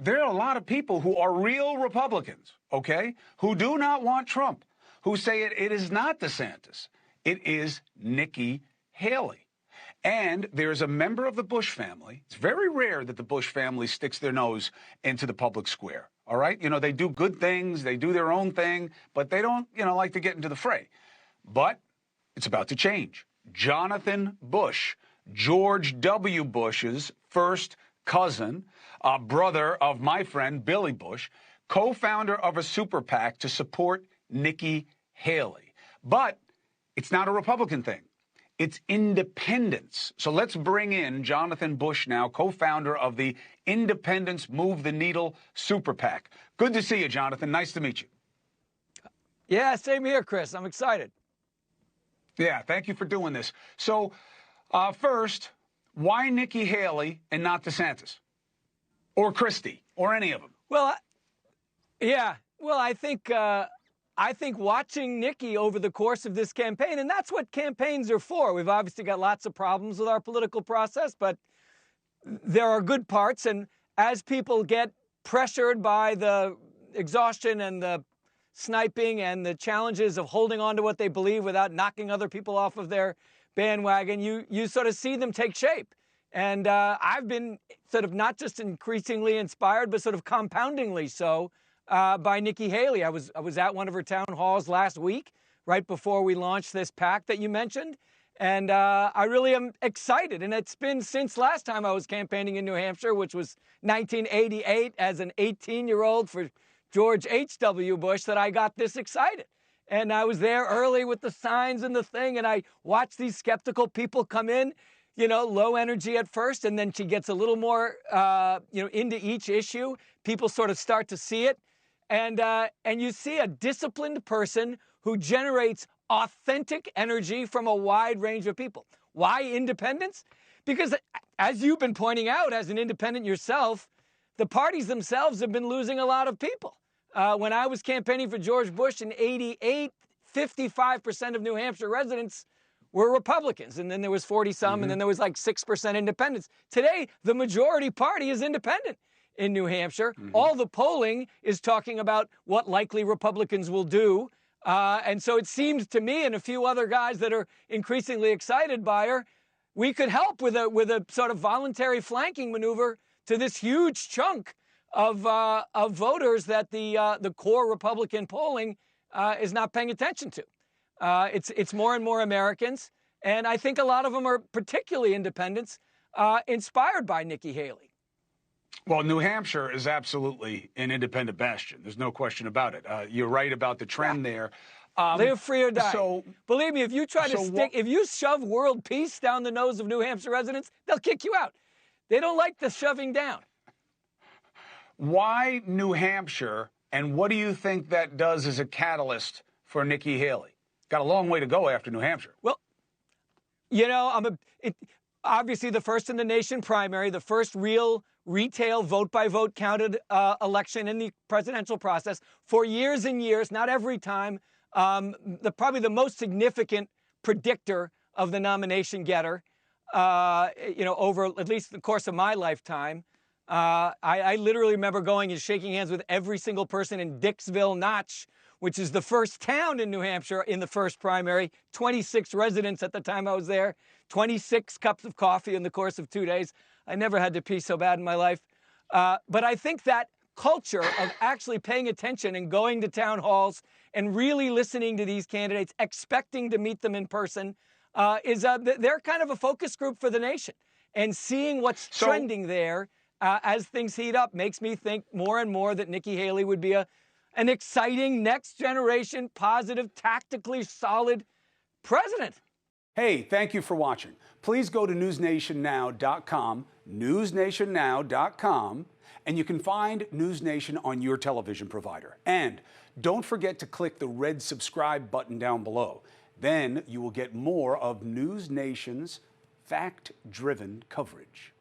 there are a lot of people who are real Republicans, okay, who do not want Trump, who say it is not DeSantis. It is Nikki Haley. And there's a member of the Bush family. It's very rare that the Bush family sticks their nose into the public square. All right. You know, they do good things. They do their own thing, but they don't, like to get into the fray. But it's about to change. Jonathan Bush, George W. Bush's first cousin, brother of my friend Billy Bush, co-founder of a super PAC to support Nikki Haley. But it's not a Republican thing. It's independence. So let's bring in Jonathan Bush now, co-founder of the Independence Move the Needle Super PAC. Good to see you, Jonathan. Nice to meet you. Yeah, same here, Chris. I'm excited. Yeah, thank you for doing this. So first, why Nikki Haley and not DeSantis or Christie or any of them? Well, I think watching Nikki over the course of this campaign, and that's what campaigns are for. We've obviously got lots of problems with our political process, but there are good parts. And as people get pressured by the exhaustion and the sniping and the challenges of holding on to what they believe without knocking other people off of their bandwagon, you sort of see them take shape. And I've been sort of not just increasingly inspired, but sort of compoundingly so by Nikki Haley. I was at one of her town halls last week, right before we launched this PAC that you mentioned. And I really am excited. And it's been since last time I was campaigning in New Hampshire, which was 1988, as an 18-year-old for George H.W. Bush, that I got this excited. And I was there early with the signs and the thing, and I watched these skeptical people come in, low energy at first, and then she gets a little more, into each issue. People sort of start to see it. And you see a disciplined person who generates authentic energy from a wide range of people. Why independence? Because as you've been pointing out as an independent yourself, the parties themselves have been losing a lot of people. When I was campaigning for George Bush in '88, 55% of New Hampshire residents were Republicans. And then there was 40-some, and then there was like 6% independents. Today, the majority party is independent in New Hampshire. All the polling is talking about what likely Republicans will do. And so it seems to me and a few other guys that are increasingly excited by her, we could help with a sort of voluntary flanking maneuver to this huge chunk of voters that the core Republican polling is not paying attention to. It's more and more Americans, and I think a lot of them are particularly independents, inspired by Nikki Haley. Well, New Hampshire is absolutely an independent bastion. There's no question about it. You're right about the trend there. Live free or die. So, believe me, if you try to if you shove world peace down the nose of New Hampshire residents, they'll kick you out. They don't like the shoving down. Why New Hampshire, and what do you think that does as a catalyst for Nikki Haley? Got a long way to go after New Hampshire. Well, obviously the first in the nation primary, the first real retail vote-by-vote counted election in the presidential process for years and years, not every time. Probably the most significant predictor of the nomination getter, over at least the course of my lifetime. I literally remember going and shaking hands with every single person in Dixville Notch, which is the first town in New Hampshire in the first primary. 26 residents at the time I was there, 26 cups of coffee in the course of 2 days. I never had to pee so bad in my life. But I think that culture of actually paying attention and going to town halls and really listening to these candidates, expecting to meet them in person, they're kind of a focus group for the nation. And seeing what's trending there as things heat up makes me think more and more that Nikki Haley would be an exciting next generation, positive, tactically solid president. Hey, thank you for watching. Please go to newsnationnow.com, newsnationnow.com, and you can find NewsNation on your television provider. And don't forget to click the red subscribe button down below. Then you will get more of NewsNation's fact-driven coverage.